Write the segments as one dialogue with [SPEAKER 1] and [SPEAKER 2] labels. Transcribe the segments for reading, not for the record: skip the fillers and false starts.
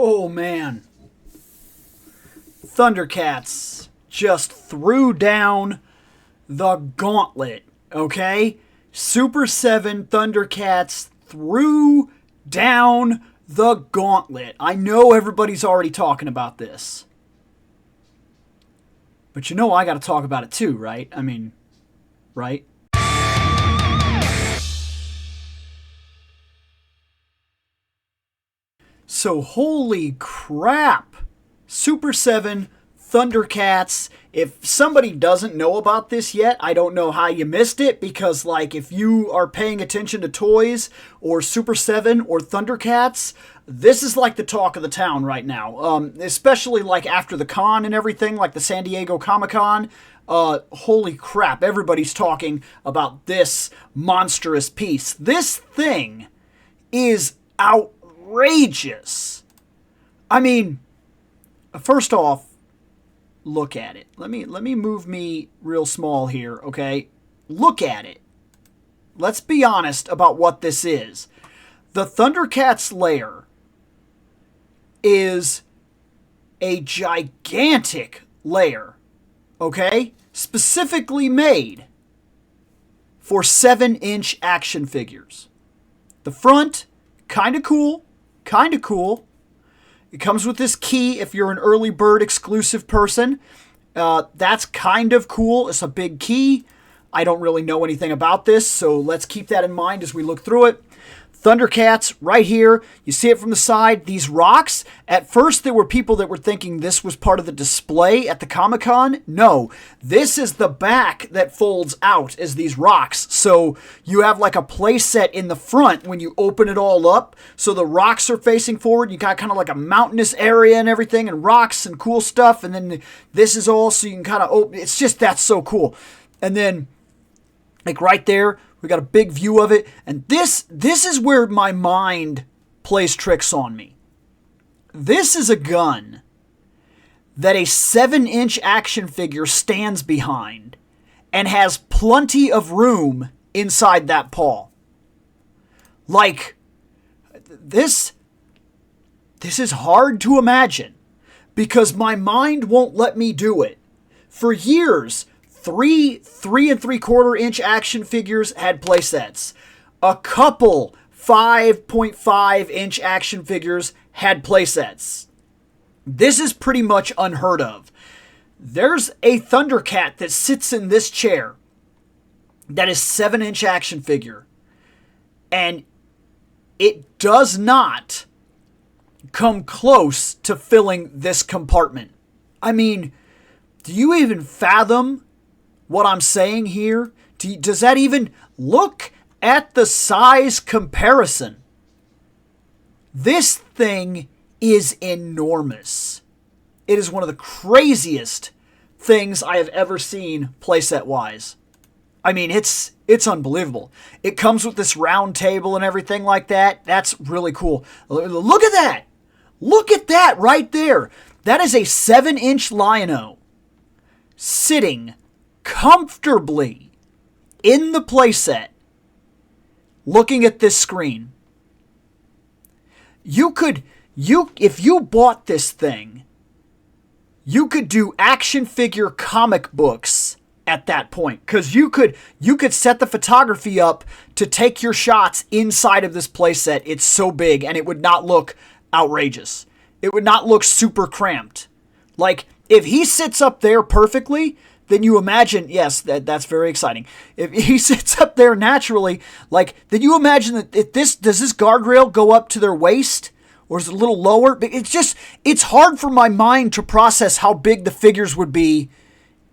[SPEAKER 1] Oh man. Thundercats just threw down the gauntlet, okay? Super7 Thundercats threw down the gauntlet. I know everybody's already talking about this. But you know I gotta talk about it too, right? I mean, right? So holy crap. Super7 Thundercats. If somebody doesn't know about this yet, I don't know how you missed it, because like if you are paying attention to toys or Super7 or Thundercats, this is like the talk of the town right now. Especially like after the con and everything, like the San Diego Comic-Con. Holy crap, everybody's talking about this monstrous piece. This thing is outrageous. I mean, first off, look at it. Let me move me real small here, okay? Look at it. Let's be honest about what this is. The Thundercats Lair is a gigantic lair, okay? Specifically made for 7-inch action figures. The front, kind of cool. It comes with this key if you're an early bird exclusive person. That's kind of cool. It's a big key. I don't really know anything about this, so let's keep that in mind as we look through it. Thundercats right here. You see it from the side. These rocks. At first, there were people that were thinking this was part of the display at the Comic-Con. No, this is the back that folds out as these rocks. So you have like a playset in the front when you open it all up. So the rocks are facing forward. You got kind of like a mountainous area and everything, and rocks and cool stuff. And then this is all so you can kind of open. It's just, that's so cool. And then like right there, we got a big view of it. And this is where my mind plays tricks on me. This is a gun that a 7-inch action figure stands behind and has plenty of room inside that paw. Like, this is hard to imagine because my mind won't let me do it. For years, 3 3/4-inch action figures had playsets. A couple 5.5-inch action figures had playsets. This is pretty much unheard of. There's a Thundercat that sits in this chair that is 7-inch action figure. And it does not come close to filling this compartment. I mean, do you even fathom what I'm saying here? Does that even look at the size comparison? This thing is enormous. It is one of the craziest things I have ever seen playset wise. I mean, it's unbelievable. It comes with this round table and everything like that. That's really cool. Look at that. Look at that right there. That is a 7-inch Lion-O sitting comfortably in the playset looking at this screen. If you bought this thing, you could do action figure comic books at that point, because you could set the photography up to take your shots inside of this playset. It's so big, and it would not look outrageous. It would not look super cramped. Like, if he sits up there perfectly, then you imagine, yes, that's very exciting. If he sits up there naturally, like, then you imagine that does this guardrail go up to their waist? Or is it a little lower? It's hard for my mind to process how big the figures would be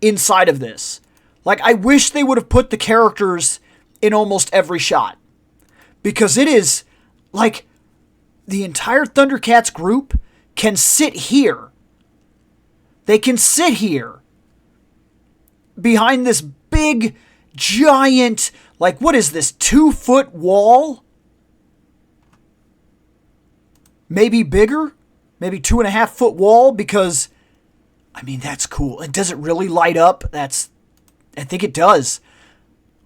[SPEAKER 1] inside of this. Like, I wish they would have put the characters in almost every shot. Because it is, like, the entire Thundercats group can sit here. They can sit here behind this big, giant, like, what is this, 2-foot wall? Maybe bigger? Maybe 2.5-foot wall? Because, I mean, that's cool. And does it really light up? I think it does.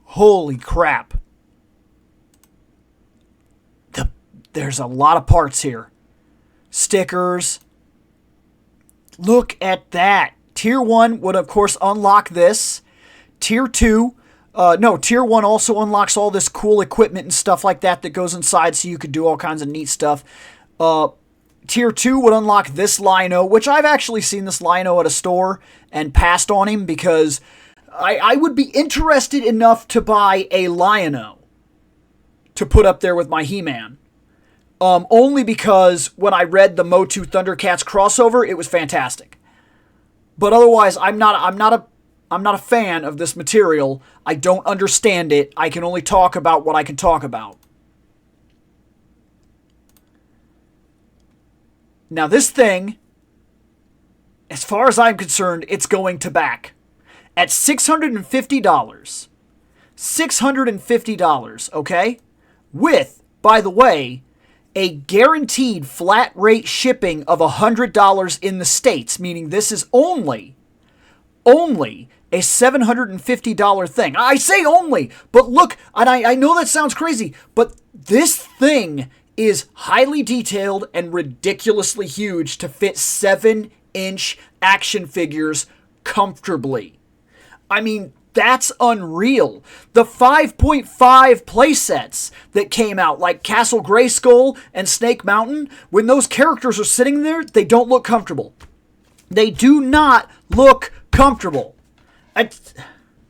[SPEAKER 1] Holy crap. There's a lot of parts here. stickers. Look at that. Tier 1 would, of course, unlock this. Tier 2, Tier 1 also unlocks all this cool equipment and stuff like that that goes inside, so you could do all kinds of neat stuff. Tier 2 would unlock this Lino, which I've actually seen this Lino at a store and passed on him because I would be interested enough to buy a Lino to put up there with my He-Man. Only because when I read the MOTU Thundercats crossover, it was fantastic. But otherwise, I'm not a fan of this material. I don't understand it. I can only talk about what I can talk about. Now this thing, as far as I'm concerned, it's going to back at $650. $650, okay? With, by the way, a guaranteed flat rate shipping of $100 in the States, meaning this is only a $750 thing. I say only, but look, and I know that sounds crazy, but this thing is highly detailed and ridiculously huge to fit 7-inch action figures comfortably. I mean, that's unreal. The 5.5 playsets that came out, like Castle Grayskull and Snake Mountain, when those characters are sitting there, they don't look comfortable. They do not look comfortable.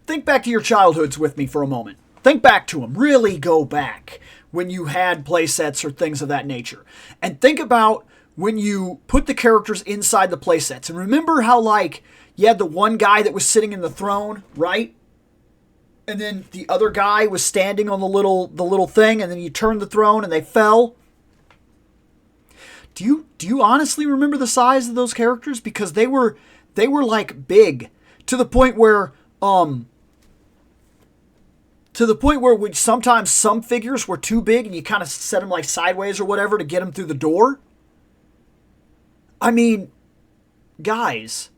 [SPEAKER 1] Think back to your childhoods with me for a moment. Think back to them. Really go back when you had playsets or things of that nature. And think about when you put the characters inside the playsets. And remember how, like, you had the one guy that was sitting in the throne, right? And then the other guy was standing on the little thing, and then you turned the throne and they fell. Do you honestly remember the size of those characters? Because they were like big to the point where sometimes some figures were too big and you kind of set them like sideways or whatever to get them through the door. I mean, guys,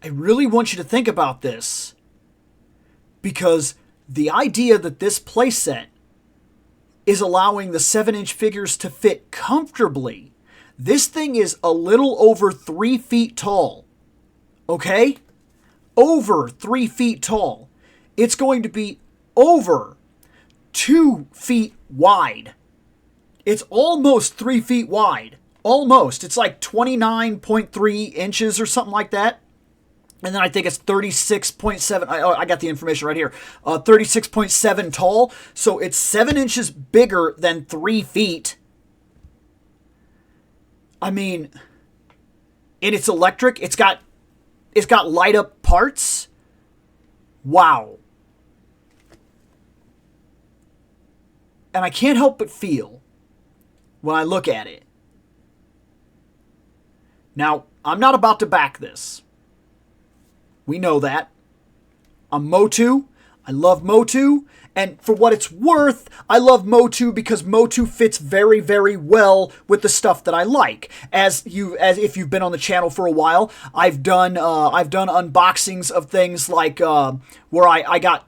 [SPEAKER 1] I really want you to think about this, because the idea that this playset is allowing the 7-inch figures to fit comfortably. This thing is a little over 3 feet tall. Okay? Over 3 feet tall. It's going to be over 2 feet wide. It's almost 3 feet wide. Almost. It's like 29.3 inches or something like that. And then I think it's 36.7. I got the information right here. 36.7 tall. So it's 7 inches bigger than 3 feet. I mean, and it's electric. It's got light up parts. Wow. And I can't help but feel when I look at it. Now, I'm not about to back this. We know that. I'm MOTU. I love MOTU. And for what it's worth, I love MOTU because MOTU fits very, very well with the stuff that I like. As if you've been on the channel for a while, I've done unboxings of things like where I got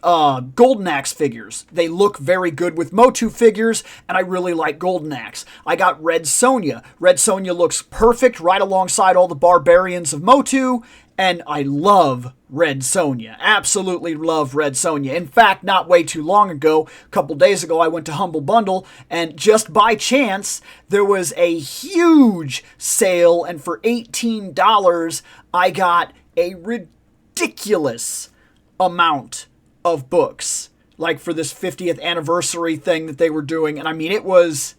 [SPEAKER 1] Golden Axe figures. They look very good with MOTU figures, and I really like Golden Axe. I got Red Sonja. Red Sonja looks perfect right alongside all the barbarians of MOTU, and I love Red Sonja. Absolutely love Red Sonja. In fact, not way too long ago, a couple days ago, I went to Humble Bundle, and just by chance, there was a huge sale, and for $18, I got a ridiculous amount of books, like for this 50th anniversary thing that they were doing. And I mean, it was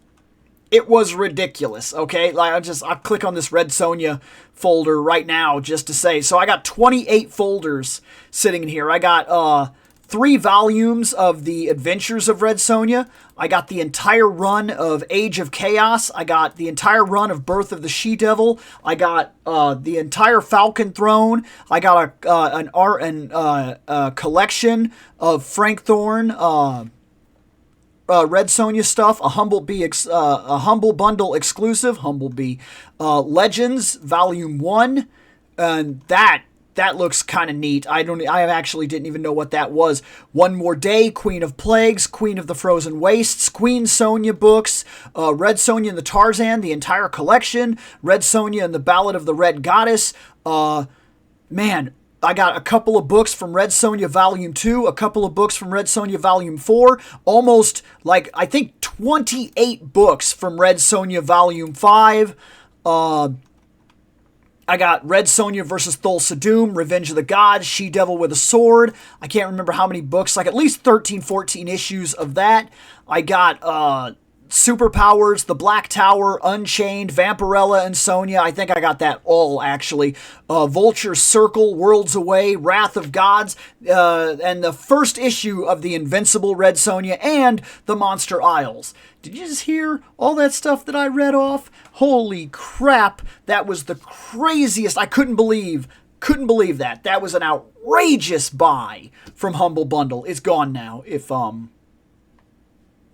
[SPEAKER 1] ridiculous. Okay, like I'll click on this Red Sonja folder right now just to say. So I got 28 folders sitting in here. I got 3 volumes of the Adventures of Red Sonja. I got the entire run of Age of Chaos. I got the entire run of Birth of the She-Devil. I got the entire Falcon Throne. I got a collection of Frank Thorne Red Sonja stuff, a Humble Bundle exclusive, Humblebee Legends Volume 1, and that that looks kind of neat. I actually didn't even know what that was. One More Day, Queen of Plagues, Queen of the Frozen Wastes, Queen Sonia books, Red Sonia and the Tarzan, the entire collection, Red Sonia and the Ballad of the Red Goddess. Man, I got a couple of books from Red Sonia Volume 2, a couple of books from Red Sonia Volume 4, almost, like, I think 28 books from Red Sonia Volume 5. I got Red Sonia versus Thulsa Doom, Revenge of the Gods, She-Devil with a Sword. I can't remember how many books, like at least 13, 14 issues of that. I got Superpowers, The Black Tower, Unchained, Vampirella and Sonia. I think I got that all, actually. Vulture Circle, Worlds Away, Wrath of Gods, and the first issue of the Invincible Red Sonia, and The Monster Isles. Did you just hear all that stuff that I read off? Holy crap, that was the craziest. I couldn't believe that. That was an outrageous buy from Humble Bundle. It's gone now.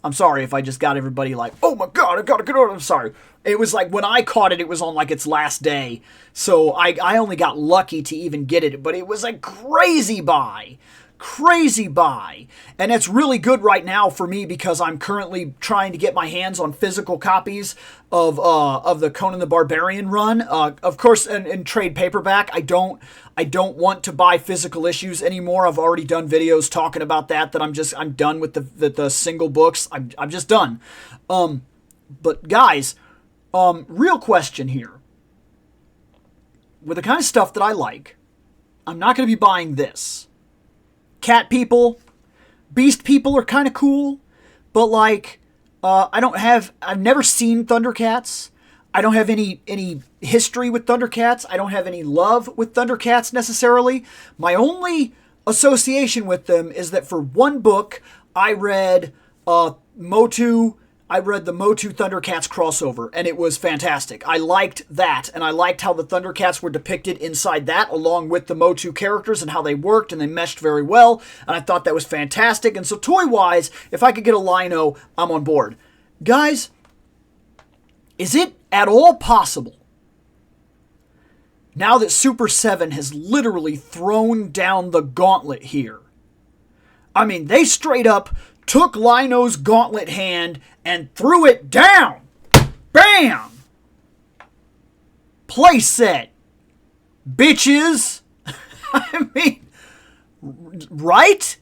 [SPEAKER 1] I'm sorry if I just got everybody like, oh my god, I gotta get on. I'm sorry. It was like when I caught it was on like its last day. So I only got lucky to even get it. But it was a crazy buy. Crazy buy. And it's really good right now for me because I'm currently trying to get my hands on physical copies of the Conan the Barbarian run. Of course, in trade paperback, I don't want to buy physical issues anymore. I've already done videos talking about that I'm done with the single books. I'm just done. But guys, real question here. With the kind of stuff that I like, I'm not going to be buying this. Cat people, beast people are kind of cool, but like, I've never seen Thundercats. I don't have any history with Thundercats. I don't have any love with Thundercats necessarily. My only association with them is that for one book, I read MOTU. I read the MOTU Thundercats crossover, and it was fantastic. I liked that, and I liked how the Thundercats were depicted inside that, along with the MOTU characters and how they worked, and they meshed very well, and I thought that was fantastic. And so toy-wise, if I could get a Lino, I'm on board. Guys, is it at all possible, now that Super7 has literally thrown down the gauntlet here? I mean, they straight up took Lino's gauntlet hand and threw it down. Bam! Playset. Bitches. I mean, right?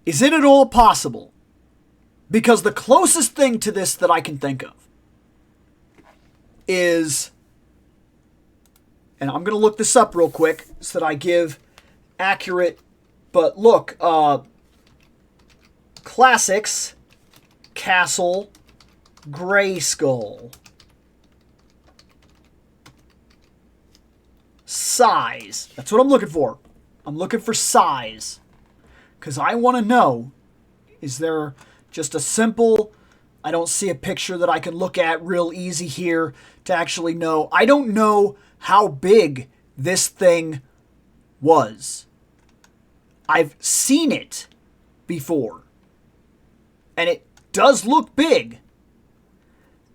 [SPEAKER 1] Is it at all possible? Because the closest thing to this that I can think of is, and I'm going to look this up real quick so that I give accurate, but look, Classics Castle Grayskull. Size. That's what I'm looking for. I'm looking for size. Because I want to know, is there just a simple, I don't see a picture that I can look at real easy here to actually know. I don't know how big this thing was. I've seen it before. And it does look big.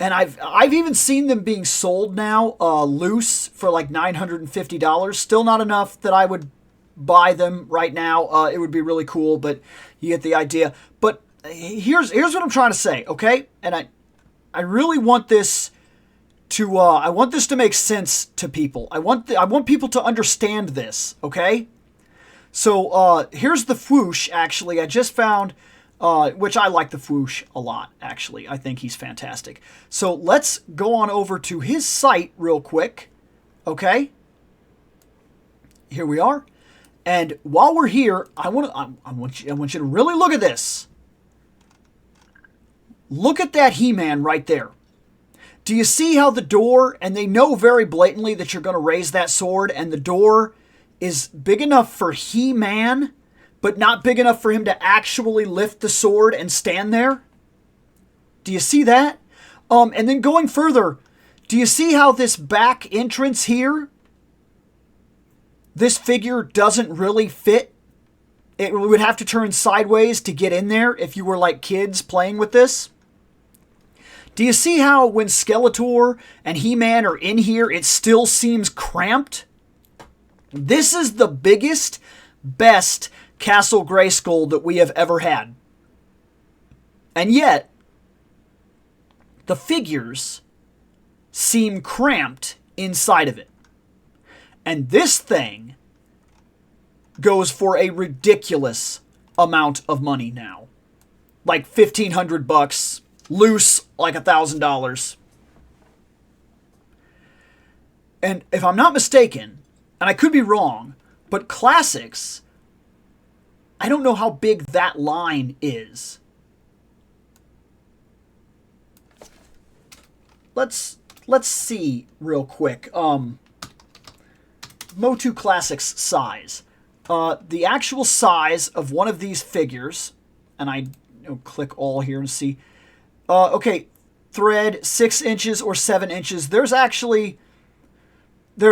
[SPEAKER 1] And I've even seen them being sold now loose for like $950. Still not enough that I would buy them right now. It would be really cool, but you get the idea. But here's what I'm trying to say, okay? And I really want this to make sense to people. I want people to understand this, okay? So here's the Fwoosh. Actually, I just found. Which I like the Fwoosh a lot, actually. I think he's fantastic. So let's go on over to his site real quick. Okay? Here we are. And while we're here, I want you to really look at this. Look at that He-Man right there. Do you see how the door, and they know very blatantly that you're going to raise that sword, and the door is big enough for He-Man, but not big enough for him to actually lift the sword and stand there? Do you see that? And then going further, do you see how this back entrance here, this figure doesn't really fit? It would have to turn sideways to get in there if you were like kids playing with this. Do you see how when Skeletor and He-Man are in here, it still seems cramped? This is the biggest, best Castle Grayskull that we have ever had. And yet, the figures seem cramped inside of it. And this thing goes for a ridiculous amount of money now. Like $1,500, loose like $1,000. And if I'm not mistaken, and I could be wrong, but Classics, I don't know how big that line is. Let's see real quick. MOTU Classics size. The actual size of one of these figures, and I click all here and see. Okay, thread 6 inches or 7 inches. There's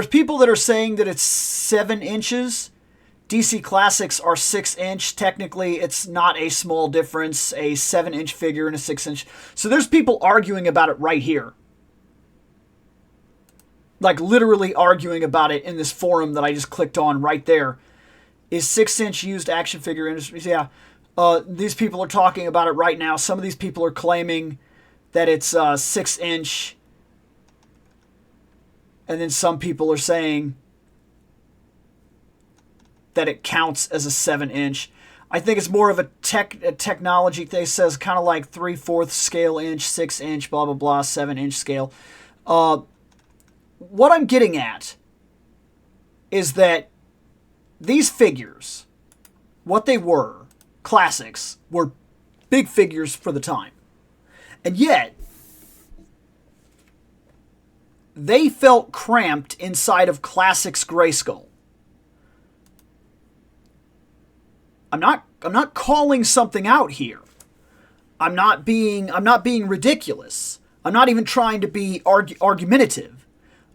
[SPEAKER 1] people that are saying that it's 7 inches. DC Classics are 6 inch. Technically, it's not a small difference, a 7 inch figure and a 6 inch. So there's people arguing about it right here. Like literally arguing about it in this forum that I just clicked on right there. Is 6 inch used action figure industries? Yeah. These people are talking about it right now. Some of these people are claiming that it's 6 inch. And then some people are saying that it counts as a 7 inch. I think it's more of a technology thing. It says kind of like 3/4 scale inch, 6 inch, blah, blah, blah, 7 inch scale. What I'm getting at is that these figures, what they were, Classics, were big figures for the time. And yet, they felt cramped inside of Classics Grayskull. I'm not calling something out here. I'm not being ridiculous. I'm not even trying to be argumentative.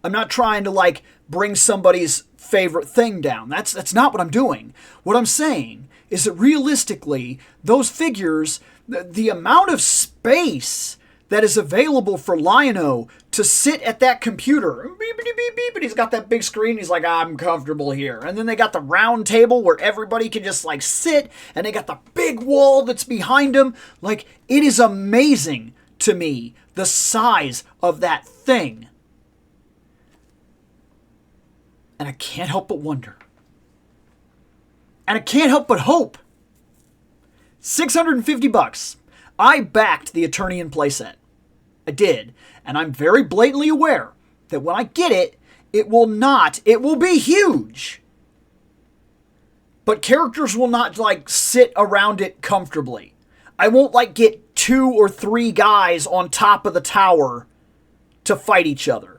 [SPEAKER 1] I'm not trying to like bring somebody's favorite thing down. That's not what I'm doing. What I'm saying is that realistically, those figures, the amount of space that is available for Lion-O to sit at that computer. Beep, beep, beep, beep, and he's got that big screen. He's like, I'm comfortable here. And then they got the round table where everybody can just like sit, and they got the big wall that's behind him. Like, it is amazing to me, the size of that thing. And I can't help but wonder. And I can't help but hope. $650. I backed the Eternian playset. I did. And I'm very blatantly aware that when I get it, it will be huge. But characters will not like sit around it comfortably. I won't like get 2 or 3 guys on top of the tower to fight each other.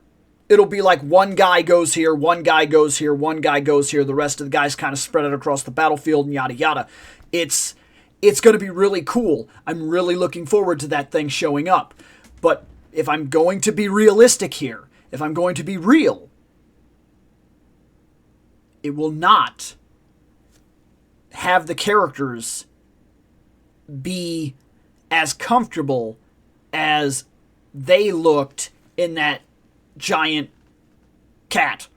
[SPEAKER 1] It'll be like one guy goes here, one guy goes here, one guy goes here. The rest of the guys kind of spread out across the battlefield and yada yada. It's going to be really cool. I'm really looking forward to that thing showing up. But if I'm going to be realistic here, if I'm going to be real, it will not have the characters be as comfortable as they looked in that giant cat.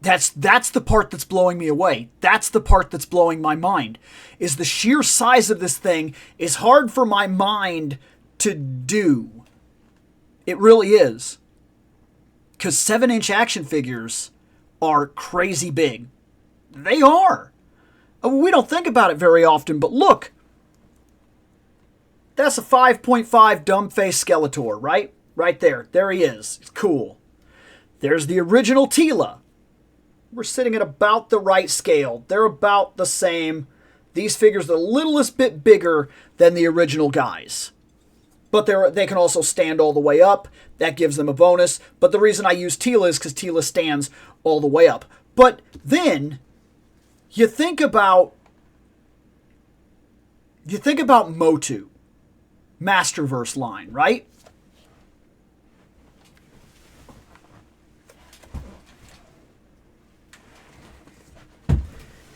[SPEAKER 1] That's the part that's blowing me away. That's the part that's blowing my mind. Is the sheer size of this thing is hard for my mind to do. It really is. Because 7-inch action figures are crazy big. They are. We don't think about it very often, but look. That's a 5.5 dumb-faced Skeletor, right? Right there. There he is. It's cool. There's the original Tila. We're sitting at about the right scale. They're about the same. These figures are the littlest bit bigger than the original guys. But they can also stand all the way up. That gives them a bonus. But the reason I use Tila is because Tila stands all the way up. But then, you think about MOTU. Masterverse line, right?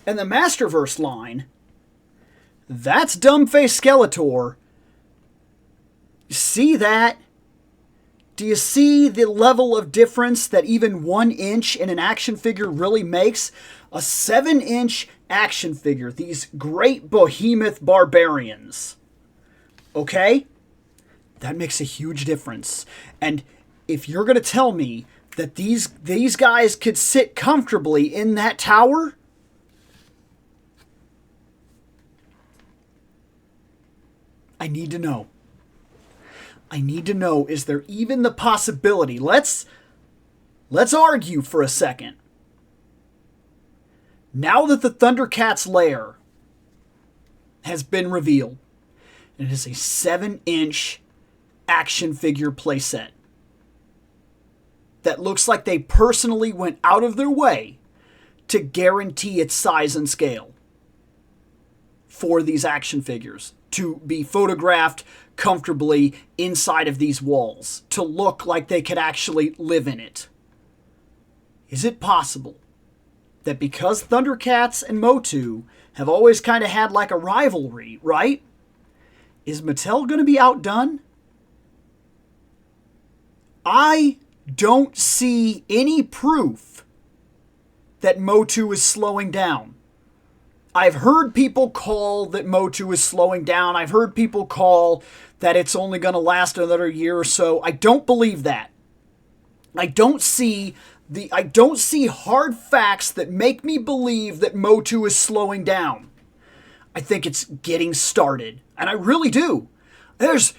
[SPEAKER 1] And the Masterverse line, that's Dumbface Skeletor. See that? Do you see the level of difference that even 1 inch in an action figure really makes? A 7-inch action figure, these great behemoth barbarians. Okay? That makes a huge difference. And if you're going to tell me that these guys could sit comfortably in that tower, I need to know. I need to know, is there even the possibility? Let's argue for a second. Now that the Thundercats Lair has been revealed, and it is a 7-inch action figure playset that looks like they personally went out of their way to guarantee its size and scale for these action figures, to be photographed comfortably inside of these walls, to look like they could actually live in it. Is it possible that because Thundercats and MOTU have always kind of had like a rivalry, right? Is Mattel going to be outdone? I don't see any proof that MOTU is slowing down. I've heard people call that MOTU is slowing down. I've heard people call that it's only going to last another year or so. I don't believe that. I don't see hard facts that make me believe that MOTU is slowing down. I think it's getting started, and I really do. There is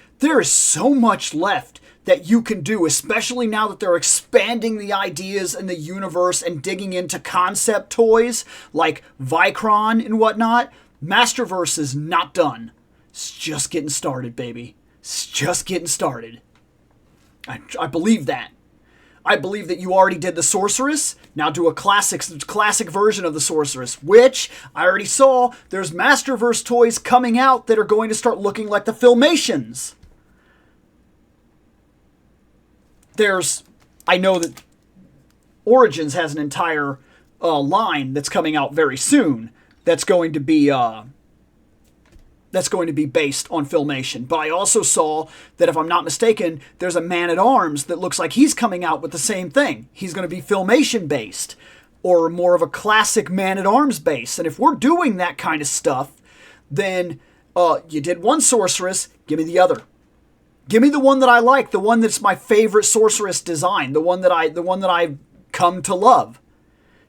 [SPEAKER 1] so much left that you can do, especially now that they're expanding the ideas and the universe and digging into concept toys like Vicron and whatnot. Masterverse is not done. It's just getting started, baby. It's just getting started. I believe that. I believe that you already did the Sorceress. Now do a classic version of the Sorceress, which I already saw. There's Masterverse toys coming out that are going to start looking like the Filmations. I know that Origins has an entire line that's coming out very soon that's going to be based on Filmation. But I also saw that, if I'm not mistaken, there's a Man-at-Arms that looks like he's coming out with the same thing. He's going to be Filmation based, or more of a classic Man-at-Arms base. And if we're doing that kind of stuff, then you did one Sorceress, give me the other. Give me the one that I like, the one that's my favorite Sorceress design, the one that I've come to love.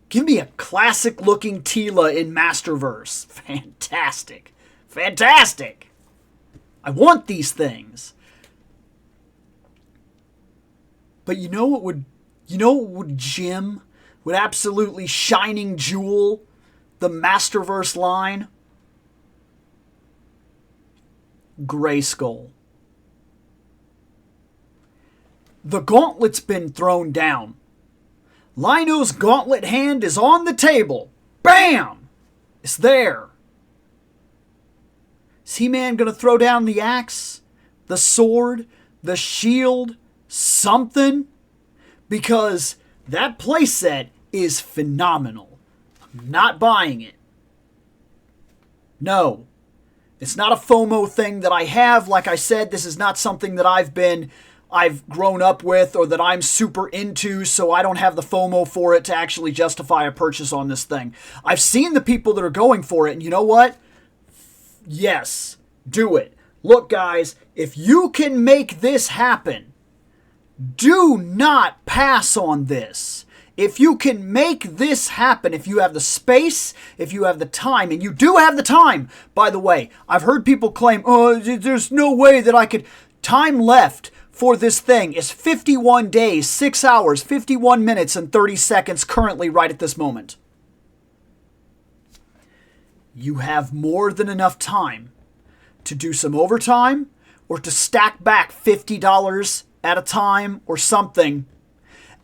[SPEAKER 1] Give me a classic-looking Tila in Masterverse. Fantastic. Fantastic. I want these things. But you know what would gem, would absolutely shining jewel the Masterverse line? Grayskull. The gauntlet's been thrown down. Lino's gauntlet hand is on the table. Bam! It's there. Is He-Man going to throw down the axe, the sword, the shield, something? Because that playset is phenomenal. I'm not buying it. No. It's not a FOMO thing that I have. Like I said, this is not something that I've grown up with or that I'm super into, so I don't have the FOMO for it to actually justify a purchase on this thing. I've seen the people that are going for it, and you know what? Yes, do it. Look, guys, if you can make this happen, do not pass on this. If you can make this happen, if you have the space, if you have the time, and you do have the time, by the way, I've heard people claim, oh, there's no way that I could. Time left for this thing is 51 days, 6 hours, 51 minutes, and 30 seconds currently right at this moment. You have more than enough time to do some overtime or to stack back $50 at a time or something.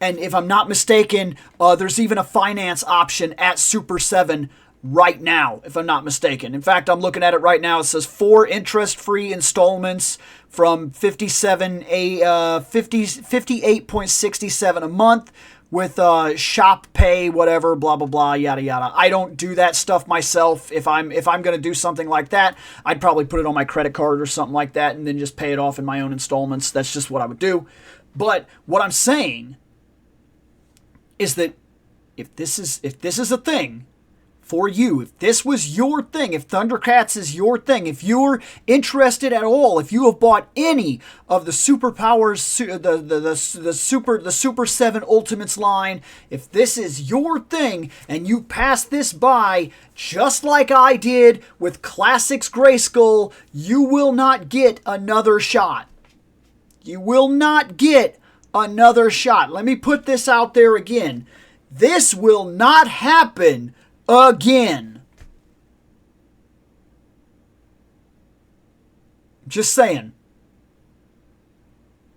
[SPEAKER 1] And if I'm not mistaken, there's even a finance option at Super7 right now, if I'm not mistaken. In fact, I'm looking at it right now. It says 4 interest-free installments from $58.67 a month with shop pay, whatever, blah, blah, blah, yada, yada. I don't do that stuff myself. If I'm going to do something like that, I'd probably put it on my credit card or something like that and then just pay it off in my own installments. That's just what I would do. But what I'm saying is that if this is a thing for you, if this was your thing, if Thundercats is your thing, if you're interested at all, if you have bought any of the superpowers, the Super 7 Ultimates line, if this is your thing and you pass this by just like I did with Classics Grayskull, you will not get another shot. You will not get another shot. Let me put this out there again. This will not happen again. Just saying.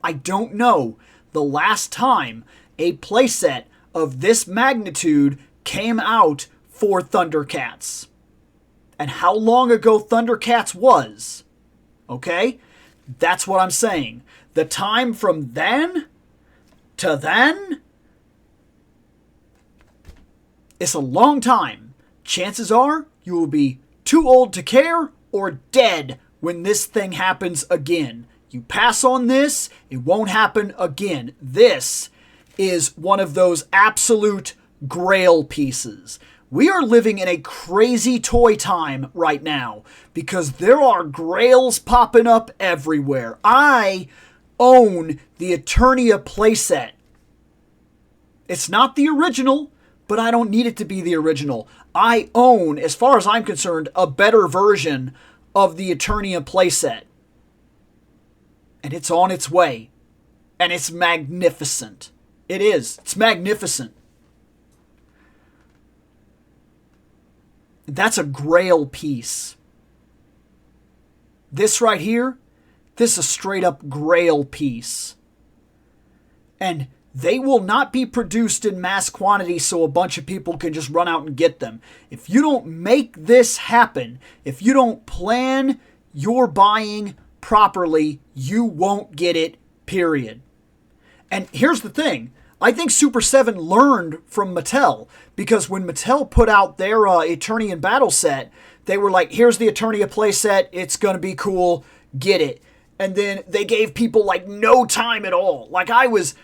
[SPEAKER 1] I don't know the last time a playset of this magnitude came out for Thundercats. And how long ago Thundercats was. Okay? That's what I'm saying. The time from then to then, it's a long time. Chances are you will be too old to care or dead when this thing happens again. You pass on this, it won't happen again. This is one of those absolute grail pieces. We are living in a crazy toy time right now because there are grails popping up everywhere. I own the Eternia playset. It's not the original, but I don't need it to be the original. I own, as far as I'm concerned, a better version of the Eternia playset. And it's on its way. And it's magnificent. It is. It's magnificent. That's a grail piece. This right here, this is a straight up grail piece. And they will not be produced in mass quantity so a bunch of people can just run out and get them. If you don't make this happen, if you don't plan your buying properly, you won't get it, period. And here's the thing. I think Super 7 learned from Mattel, because when Mattel put out their Eternian battle set, they were like, here's the Eternia playset, it's going to be cool, get it. And then they gave people like no time at all. Like I was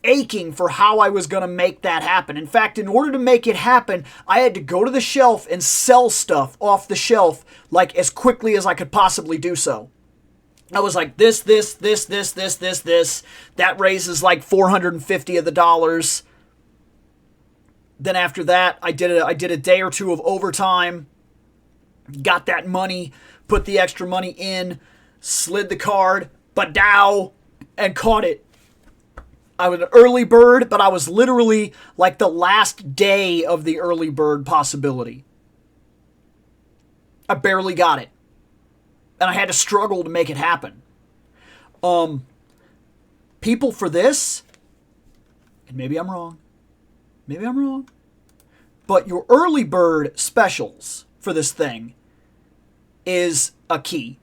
[SPEAKER 1] aching for how I was going to make that happen. In fact, in order to make it happen, I had to go to the shelf and sell stuff off the shelf like as quickly as I could possibly do so. I was like, this. That raises like $450 of the dollars. Then after that, I did a day or two of overtime. Got that money, put the extra money in, slid the card, badow, and caught it. I was an early bird, but I was literally like the last day of the early bird possibility. I barely got it. And I had to struggle to make it happen. People for this, and maybe I'm wrong, but your early bird specials for this thing is a key.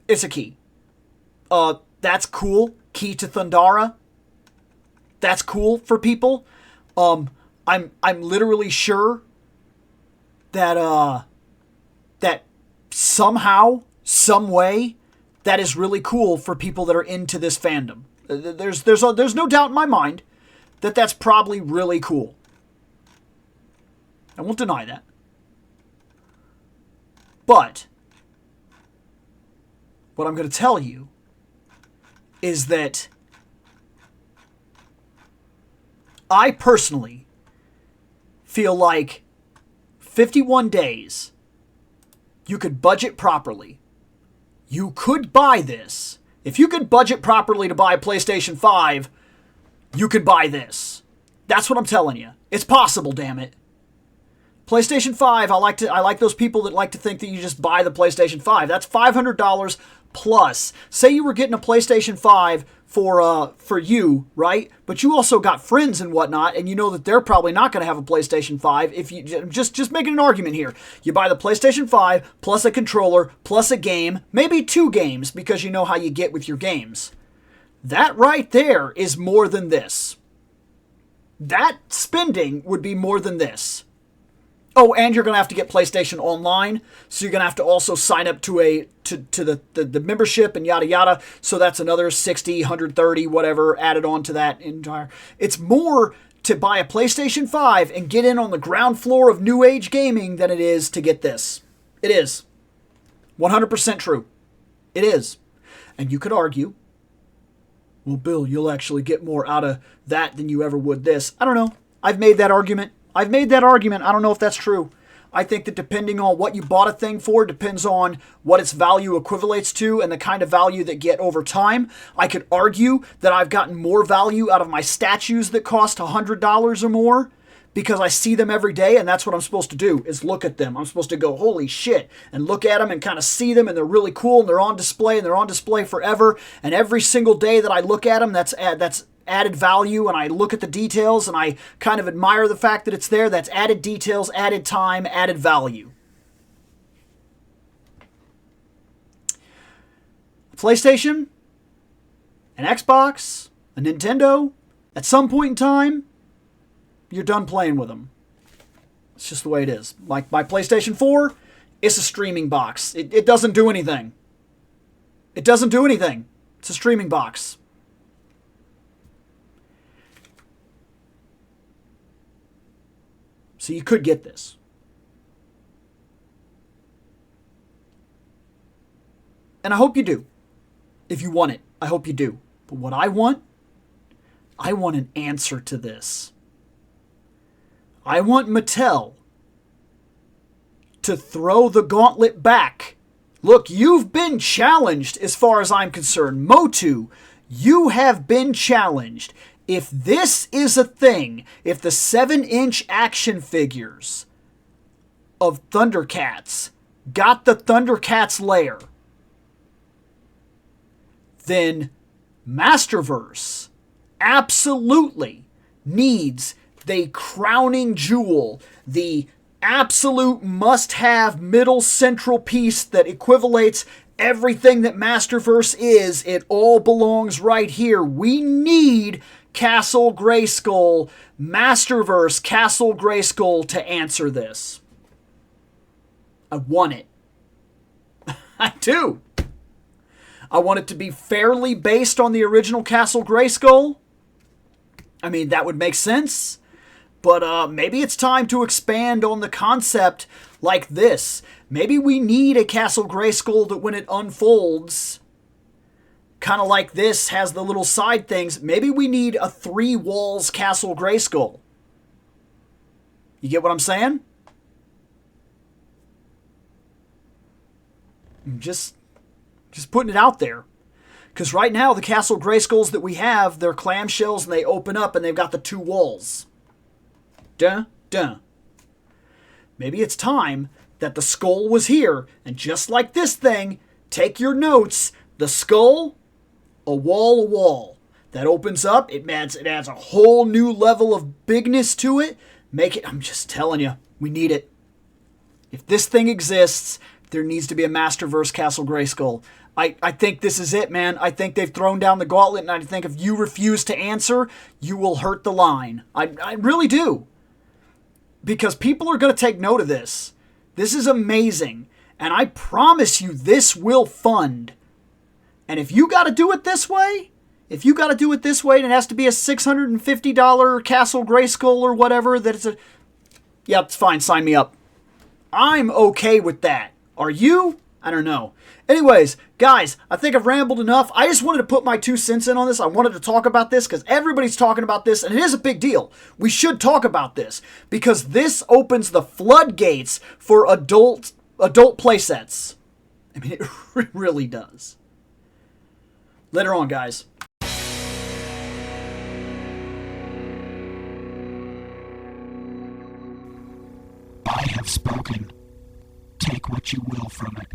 [SPEAKER 1] It's a key. That's cool. Key to Thundara. That's cool for people. I'm literally sure that that somehow, some way, that is really cool for people that are into this fandom. There's no doubt in my mind that that's probably really cool. I won't deny that. But what I'm going to tell you is that I personally feel like 51 days, you could budget properly. You could buy this. If you could budget properly to buy a PlayStation 5, you could buy this. That's what I'm telling you. It's possible, damn it. PlayStation 5, I like those people that like to think that you just buy the PlayStation 5. That's $500 plus. Say you were getting a PlayStation 5 for you, right? But you also got friends and whatnot, and you know that they're probably not going to have a PlayStation 5. If you just making an argument here, you buy the PlayStation 5 plus a controller plus a game, maybe 2 games, because you know how you get with your games. That right there is more than this. That spending would be more than this. Oh, and you're going to have to get PlayStation Online, so you're going to have to also sign up to the membership and yada yada. So that's another 60, 130, whatever added on to that entire. It's more to buy a PlayStation 5 and get in on the ground floor of new age gaming than it is to get this. It is 100% true. It is. And you could argue, well, Bill, you'll actually get more out of that than you ever would this. I don't know. I've made that argument. I don't know if that's true. I think that depending on what you bought a thing for, depends on what its value equivalates to and the kind of value that get over time. I could argue that I've gotten more value out of my statues that cost $100 or more because I see them every day, and that's what I'm supposed to do, is look at them. I'm supposed to go, holy shit, and look at them and kind of see them, and they're really cool, and they're on display forever, and every single day that I look at them, that's added value, and I look at the details and I kind of admire the fact that it's there. That's added details, added time, added value. A PlayStation, an Xbox, a Nintendo, at some point in time, you're done playing with them. It's just the way it is. Like my PlayStation 4, it's a streaming box. It doesn't do anything. It doesn't do anything. It's a streaming box. So you could get this. And I hope you do. If you want it, I hope you do. But what I want an answer to this. I want Mattel to throw the gauntlet back. Look, you've been challenged as far as I'm concerned. MOTU, you have been challenged. If this is a thing, if the 7-inch action figures of Thundercats got the Thundercats Lair, then Masterverse absolutely needs the crowning jewel, the absolute must-have middle central piece that equivalates everything that Masterverse is. It all belongs right here. We need Castle Grayskull, Masterverse Castle Grayskull to answer this. I want it. I do. I want it to be fairly based on the original Castle Grayskull. I mean, that would make sense. But maybe it's time to expand on the concept like this. Maybe we need a Castle Grayskull that when it unfolds, kind of like this, has the little side things. Maybe we need a 3 walls Castle Grayskull. You get what I'm saying? I'm just putting it out there. Because right now, the Castle Grayskulls that we have, they're clamshells and they open up and they've got the 2 walls. Dun, dun. Maybe it's time that the skull was here, and just like this thing, take your notes, the skull, a wall. That opens up, it adds a whole new level of bigness to it. I'm just telling you, we need it. If this thing exists, there needs to be a Masterverse Castle Grayskull. I think this is it, man. I think they've thrown down the gauntlet, and I think if you refuse to answer, you will hurt the line. I really do. Because people are going to take note of this. This is amazing. And I promise you this will fund. And if you got to do it this way, and it has to be a $650 Castle Grayskull or whatever, yeah, it's fine, sign me up. I'm okay with that. Are you? I don't know. Anyways, guys, I think I've rambled enough. I just wanted to put my 2 cents in on this. I wanted to talk about this because everybody's talking about this, and it is a big deal. We should talk about this because this opens the floodgates for adult playsets. I mean, it really does. Later on, guys.
[SPEAKER 2] I have spoken. Take what you will from it.